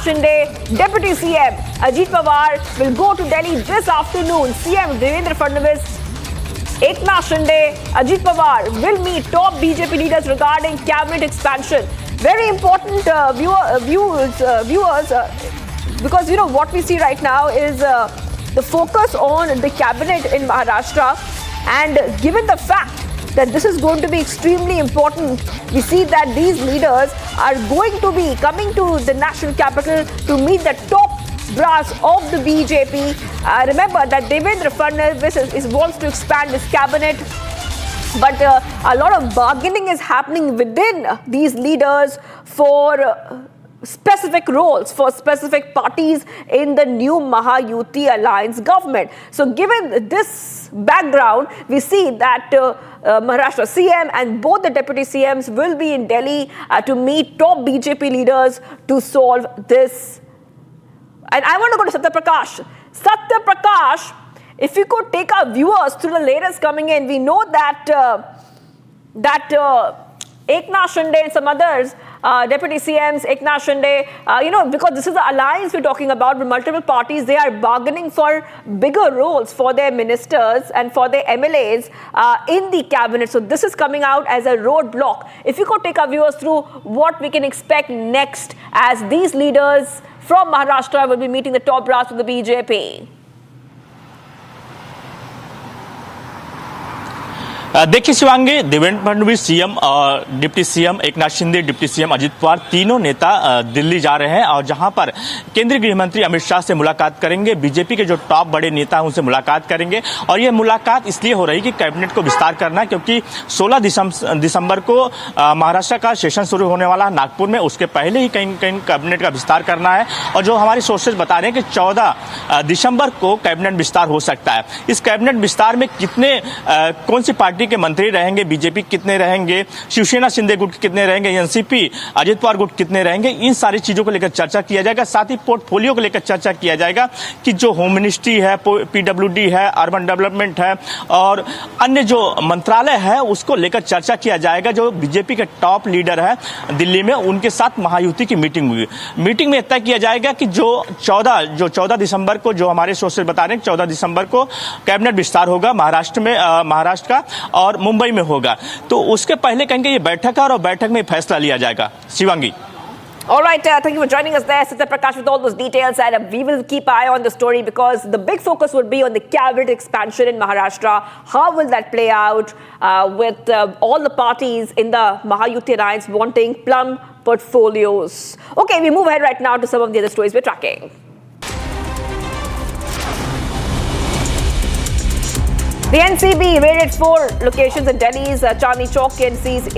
Shinde, Deputy CM Ajit Pawar will go to Delhi this afternoon. CM Devendra Fadnavis, Eknath Shinde, Ajit Pawar will meet top BJP leaders regarding cabinet expansion. Very important viewers, because you know what we see right now is the focus on the cabinet in Maharashtra, and given the fact that this is going to be extremely important, we see that these leaders are going to be coming to the national capital to meet the top brass of the BJP. Remember that Devendra Fadnavis wants to expand his cabinet, but a lot of bargaining is happening within these leaders for specific roles for specific parties in the new Mahayuti alliance government. So given this background, we see that Maharashtra CM and both the deputy CMs will be in Delhi to meet top BJP leaders to solve this. And I want to go to Satya Prakash. Satya Prakash, if you could take our viewers through the latest coming in, we know that Eknath Shinde and some others, Deputy CMs, Eknath Shinde, because this is the alliance we're talking about with multiple parties, they are bargaining for bigger roles for their ministers and for their MLAs in the cabinet. So this is coming out as a roadblock. If you could take our viewers through what we can expect next as these leaders from Maharashtra will be meeting the top brass of the BJP. देखिए Shivangi, Devendra Fadnavis CM और deputy CM Eknath Shinde, deputy CM Ajit Pawar तीनों नेता दिल्ली जा रहे हैं और जहां पर केंद्रीय गृह मंत्री अमित शाह से मुलाकात करेंगे, बीजेपी के जो टॉप बड़े नेता हैं उनसे मुलाकात करेंगे। और यह मुलाकात इसलिए हो रही कि कैबिनेट को विस्तार करना है, क्योंकि 16 दिसंबर को महाराष्ट्र का सेशन शुरू होने वाला है नागपुर में, उसके पहले ही कहीं कैबिनेट का विस्तार करना है। और जो हमारे सोर्सेज बता रहे हैं कि 14 दिसंबर को कैबिनेट विस्तार हो सकता है। इस कैबिनेट विस्तार में कौन सी पार्टी के मंत्री रहेंगे, बीजेपी कितने रहेंगे, शिवसेना शिंदे गुट कितने रहेंगे, एनसीपी अजित पवार गुट कितने रहेंगे, इन सारी चीजों को लेकर चर्चा किया जाएगा। साथ ही पोर्टफोलियो को लेकर चर्चा किया जाएगा कि जो होम मिनिस्ट्री है, पीडब्ल्यूडी है, अर्बन डेवलपमेंट है और अन्य जो मंत्रालय है उसको लेकर चर्चा किया जाएगा। जो बीजेपी के टॉप लीडर है दिल्ली में, उनके साथ महायुति की मीटिंग हुई। मीटिंग में तय किया जाएगा कि जो 14 दिसंबर को, जो हमारे सोर्सेज बता रहे हैं 14 दिसंबर को कैबिनेट विस्तार होगा महाराष्ट्र का और मुंबई में होगा। तो उसके पहले कहेंगे ये बैठक है और बैठक में फैसला लिया जाएगा। Shivangi. All right, thank you for joining us there, Satya Prakash, with all those details, and we will keep eye on the story because the big focus would be on the cabinet expansion in Maharashtra. How will that play out with all the parties in the Mahayuti alliance wanting plum portfolios? Okay, we move ahead right now to some of the other stories we're tracking. The NCB raided 4 locations in Delhi's Chandni Chowk and seized